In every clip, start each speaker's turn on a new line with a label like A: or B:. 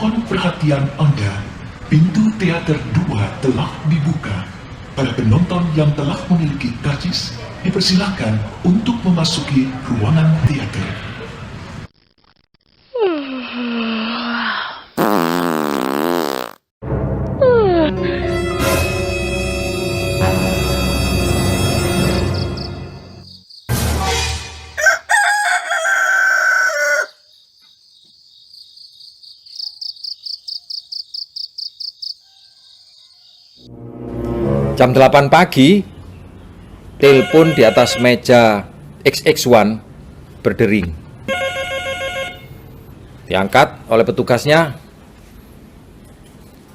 A: Mohon perhatian Anda, pintu teater 2 telah dibuka. Para penonton yang telah memiliki karcis dipersilakan untuk memasuki ruangan teater.
B: Jam 8 pagi, telepon di atas meja XX1 berdering. Diangkat oleh petugasnya.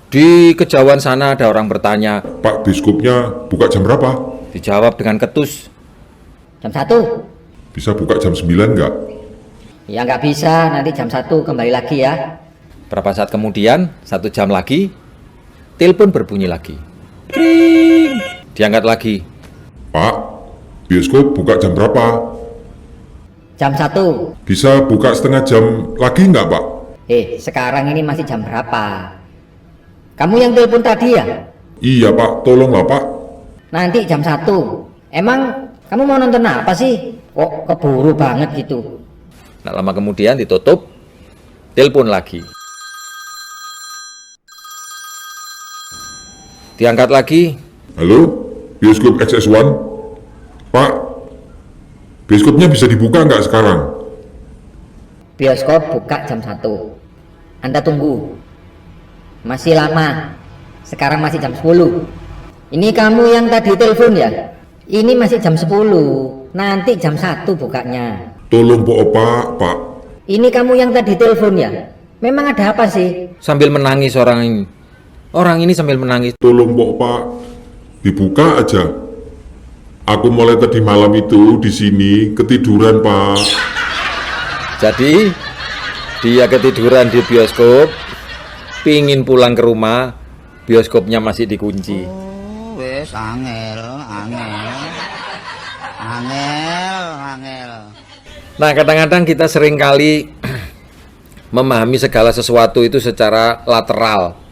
B: Di kejauhan sana ada orang bertanya.
C: Pak biskupnya buka jam berapa?
B: Dijawab dengan ketus.
D: Jam 1?
C: Bisa buka jam 9 nggak?
D: Ya nggak bisa, nanti jam 1 kembali lagi ya.
B: Berapa saat kemudian, 1 jam lagi, telepon berbunyi lagi. Kring. Diangkat lagi.
C: Pak, bioskop buka jam berapa?
D: Jam 1.
C: Bisa buka setengah jam lagi nggak, Pak?
D: Sekarang ini masih jam berapa? Kamu yang telepon tadi ya?
C: Iya, Pak. Tolonglah, Pak.
D: Nanti jam 1. Emang kamu mau nonton apa sih? Kok keburu banget gitu?
B: Nah, lama kemudian ditutup, telepon lagi. Diangkat lagi.
C: Halo, bioskop XS1? Pak, bioskopnya bisa dibuka nggak sekarang?
D: Bioskop buka jam 1. Anda tunggu. Masih lama. Sekarang masih jam 10. Ini kamu yang tadi telepon ya? Ini masih jam 10. Nanti jam 1 bukanya.
C: Tolong, Pak.
D: Ini kamu yang tadi telepon ya? Memang ada apa sih?
B: Sambil menangis orang ini. Orang ini sambil menangis.
C: Tolong, Pak. Dibuka aja. Aku mulai tadi malam itu di sini ketiduran, Pak.
B: Jadi, dia ketiduran di bioskop, pingin pulang ke rumah, bioskopnya masih dikunci.
E: Wes angel.
B: Nah, kadang-kadang kita seringkali memahami segala sesuatu itu secara lateral.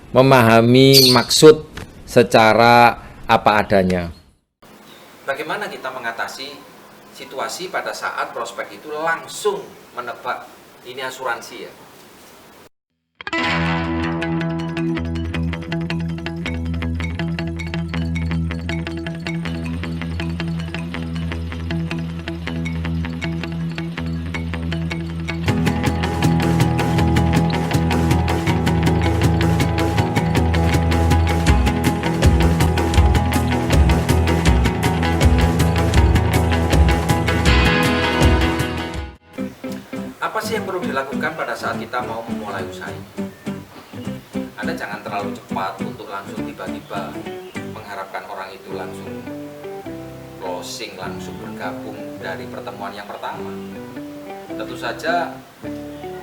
B: Memahami maksud secara apa adanya. Bagaimana kita mengatasi situasi pada saat prospek itu langsung menebak ini asuransi ya? Apa sih yang perlu dilakukan pada saat kita mau memulai usaha ini? Anda jangan terlalu cepat untuk langsung tiba-tiba mengharapkan orang itu langsung closing, langsung bergabung dari pertemuan yang pertama. Tentu saja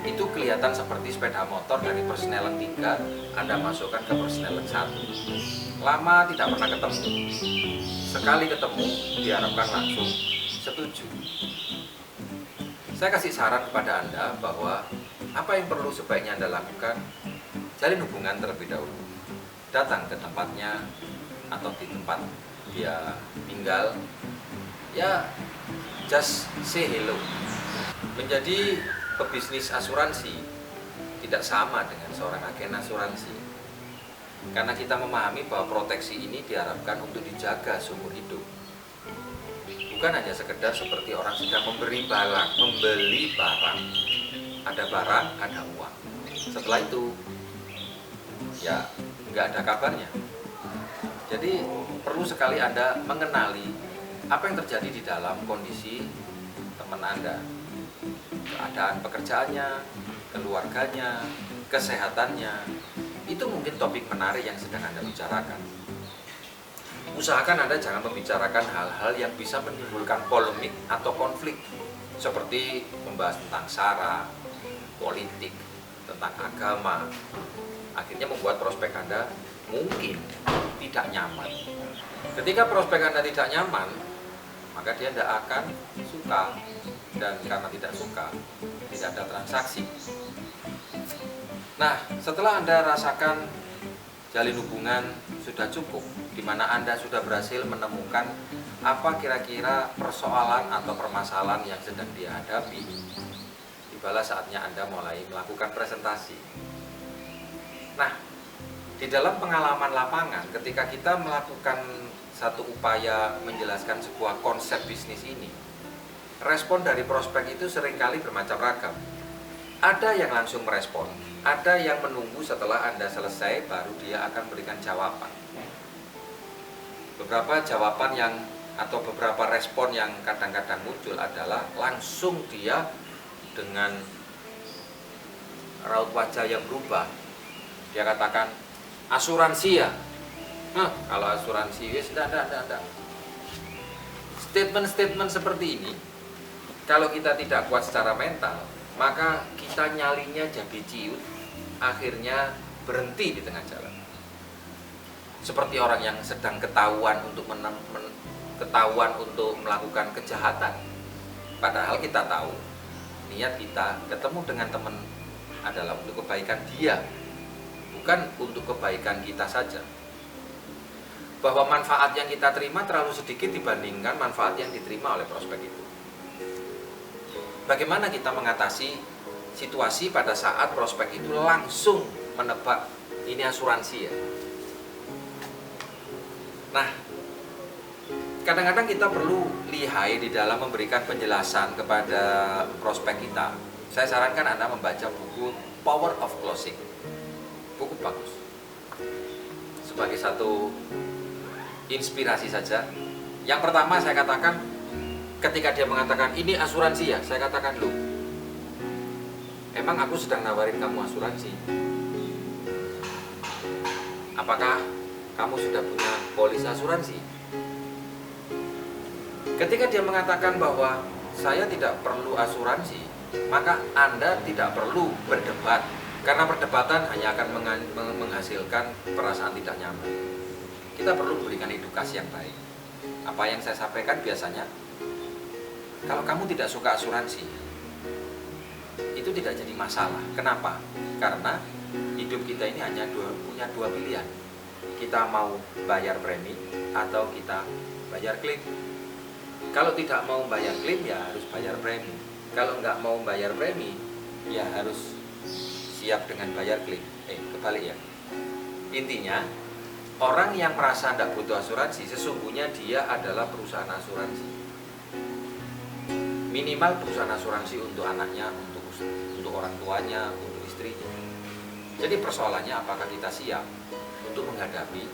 B: itu kelihatan seperti sepeda motor dari persneling 3 Anda masukkan ke persneling 1. Lama tidak pernah ketemu. Sekali ketemu diharapkan langsung setuju. Saya kasih saran kepada Anda bahwa apa yang perlu sebaiknya Anda lakukan, jalin hubungan terlebih dahulu. Datang ke tempatnya atau di tempat dia tinggal, ya just say hello. Menjadi pebisnis asuransi tidak sama dengan seorang agen asuransi. Karena kita memahami bahwa proteksi ini diharapkan untuk dijaga seumur hidup. Bukan hanya sekedar seperti orang sedang membeli barang. Ada barang, ada uang. Setelah itu, ya nggak ada kabarnya. Jadi perlu sekali Anda mengenali apa yang terjadi di dalam kondisi teman Anda. Keadaan pekerjaannya, keluarganya, kesehatannya. Itu mungkin topik menarik yang sedang Anda bicarakan. Usahakan Anda jangan membicarakan hal-hal yang bisa menimbulkan polemik atau konflik, seperti membahas tentang SARA, politik, tentang agama. Akhirnya membuat prospek Anda mungkin tidak nyaman. Ketika prospek Anda tidak nyaman, maka dia tidak akan suka, dan karena tidak suka, tidak ada transaksi. Nah, setelah Anda rasakan jalin hubungan sudah cukup, di mana Anda sudah berhasil menemukan apa kira-kira persoalan atau permasalahan yang sedang dihadapi, tibalah saatnya Anda mulai melakukan presentasi. Nah, di dalam pengalaman lapangan, ketika kita melakukan satu upaya menjelaskan sebuah konsep bisnis ini, respon dari prospek itu seringkali bermacam ragam. Ada yang langsung merespon, ada yang menunggu setelah Anda selesai baru dia akan memberikan jawaban. Beberapa jawaban yang atau beberapa respon yang kadang-kadang muncul adalah langsung dia dengan raut wajah yang berubah. Dia katakan, asuransi ya? Kalau asuransi, wis enggak. Statement-statement seperti ini, kalau kita tidak kuat secara mental, maka kita nyalinya jadi ciut, akhirnya berhenti di tengah jalan. Seperti orang yang sedang ketahuan untuk melakukan kejahatan. Padahal kita tahu niat kita ketemu dengan teman adalah untuk kebaikan dia, bukan untuk kebaikan kita saja. Bahwa manfaat yang kita terima terlalu sedikit dibandingkan manfaat yang diterima oleh prospek itu. Bagaimana kita mengatasi situasi pada saat prospek itu langsung menebak ini asuransi ya? Nah, kadang-kadang kita perlu lihai di dalam memberikan penjelasan kepada prospek kita. Saya sarankan Anda membaca buku Power of Closing. Buku bagus. Sebagai satu inspirasi saja. Yang pertama saya katakan, ketika dia mengatakan ini asuransi ya, saya katakan loh, emang aku sedang nawarin kamu asuransi? Apakah kamu sudah punya polis asuransi? Ketika dia mengatakan bahwa saya tidak perlu asuransi, maka Anda tidak perlu berdebat, karena perdebatan hanya akan menghasilkan perasaan tidak nyaman. Kita perlu memberikan edukasi yang baik. Apa yang saya sampaikan biasanya, kalau kamu tidak suka asuransi, itu tidak jadi masalah. Kenapa? Karena hidup kita ini hanya punya dua pilihan. Kita mau bayar premi atau kita bayar klaim. Kalau tidak mau bayar klaim ya harus bayar premi. Kalau nggak mau bayar premi ya harus siap dengan bayar klaim. Kebalik ya. Intinya, orang yang merasa tidak butuh asuransi, sesungguhnya dia adalah perusahaan asuransi. Minimal perusahaan asuransi untuk anaknya, untuk orang tuanya, untuk istrinya. Jadi persoalannya apakah kita siap untuk menghadapi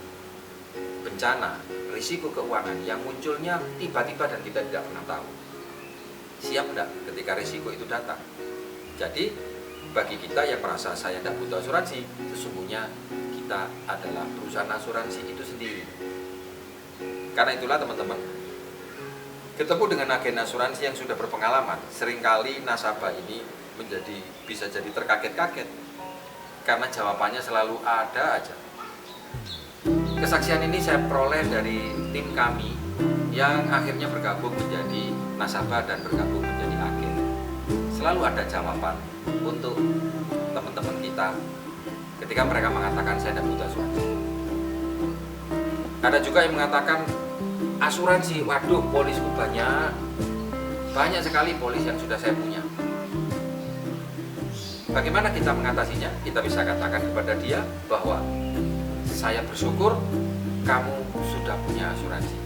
B: bencana, risiko keuangan yang munculnya tiba-tiba dan kita tidak pernah tahu. Siap enggak ketika risiko itu datang? Jadi bagi kita yang merasa saya tidak butuh asuransi, sesungguhnya kita adalah perusahaan asuransi itu sendiri. Karena itulah teman-teman, ketemu dengan agen asuransi yang sudah berpengalaman, seringkali nasabah ini bisa jadi terkaget-kaget karena jawabannya selalu ada aja. Kesaksian ini saya peroleh dari tim kami yang akhirnya bergabung menjadi nasabah dan bergabung menjadi agen. Selalu ada jawaban untuk teman-teman kita ketika mereka mengatakan saya tidak butuh asuransi. Ada juga yang mengatakan asuransi, waduh polisku banyak sekali polis yang sudah saya punya. Bagaimana kita mengatasinya? Kita bisa katakan kepada dia bahwa saya bersyukur kamu sudah punya asuransi.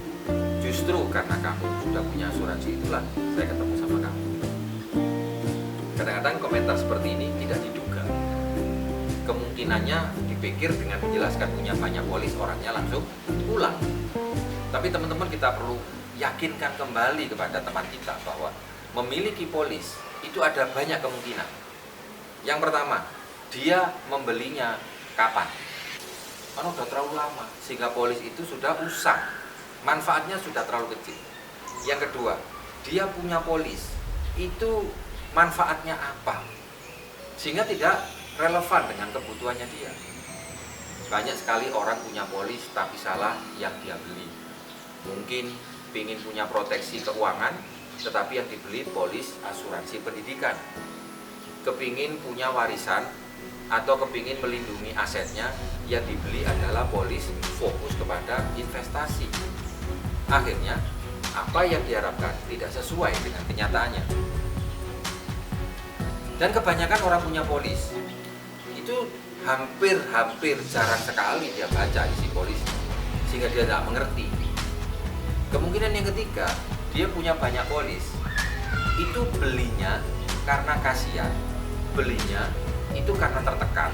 B: Justru karena kamu sudah punya asuransi itulah saya ketemu sama kamu. Kadang-kadang komentar seperti ini tidak diduga. Kemungkinannya dipikir dengan menjelaskan punya banyak polis, orangnya langsung pulang. Tapi teman-teman, kita perlu yakinkan kembali kepada teman kita bahwa memiliki polis itu ada banyak kemungkinan. Yang pertama, dia membelinya kapan? Karena sudah terlalu lama, sehingga polis itu sudah usang, manfaatnya sudah terlalu kecil. Yang kedua, dia punya polis, itu manfaatnya apa? Sehingga tidak relevan dengan kebutuhannya dia. Banyak sekali orang punya polis tapi salah yang dia beli. Mungkin ingin punya proteksi keuangan, tetapi yang dibeli polis asuransi pendidikan. Kepingin punya warisan, atau kepingin melindungi asetnya, yang dibeli adalah polis fokus kepada investasi. Akhirnya apa yang diharapkan tidak sesuai dengan kenyataannya. Dan kebanyakan orang punya polis itu hampir jarang sekali dia baca isi polis, sehingga dia tidak mengerti. Kemungkinan yang ketiga, dia punya banyak polis, itu belinya karena kasihan, belinya itu karena tertekan,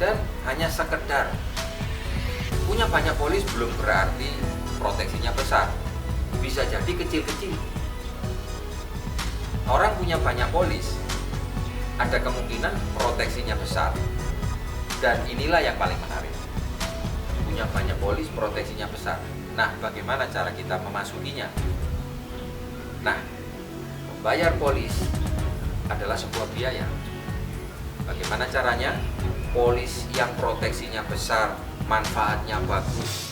B: dan hanya sekedar punya banyak polis belum berarti proteksinya besar, bisa jadi kecil-kecil. Orang punya banyak polis, ada kemungkinan proteksinya besar, dan inilah yang paling menarik. Punya banyak polis, proteksinya besar. Nah, bagaimana cara kita memasukinya? Nah, membayar polis adalah sebuah biaya. Bagaimana caranya? Polis yang proteksinya besar, manfaatnya bagus,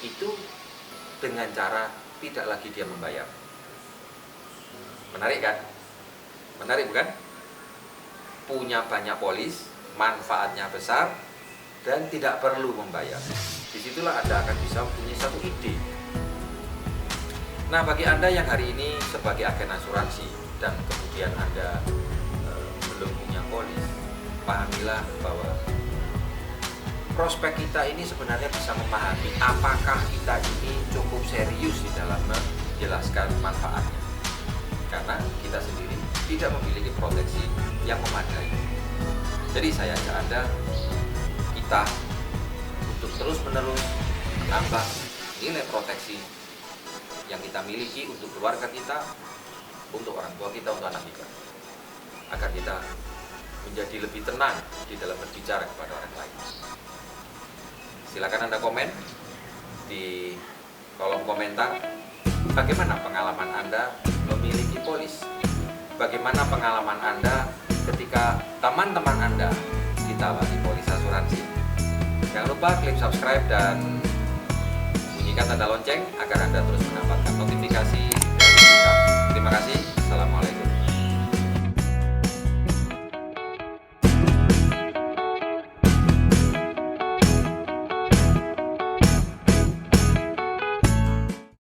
B: itu dengan cara tidak lagi dia membayar. Menarik kan? Menarik bukan? Punya banyak polis, manfaatnya besar, dan tidak perlu membayar. Disitulah Anda akan bisa punya satu ide. Nah, bagi Anda yang hari ini sebagai agen asuransi dan kemudian Anda belum punya polis, pahamilah bahwa prospek kita ini sebenarnya bisa memahami apakah kita ini cukup serius di dalam menjelaskan manfaatnya. Karena kita sendiri tidak memiliki proteksi yang memadai. Jadi saya ajak Anda, kita untuk terus-menerus menambah nilai proteksi yang kita miliki untuk keluarga kita, untuk orang tua kita, untuk anak kita, agar kita menjadi lebih tenang di dalam berbicara kepada orang lain. Silakan Anda komen di kolom komentar bagaimana pengalaman Anda memiliki polis, bagaimana pengalaman Anda ketika teman-teman Anda ditawari polis asuransi. Jangan lupa klik subscribe dan bunyikan tanda lonceng agar Anda terus mendapatkan notifikasi dari kami. Terima kasih. Assalamualaikum.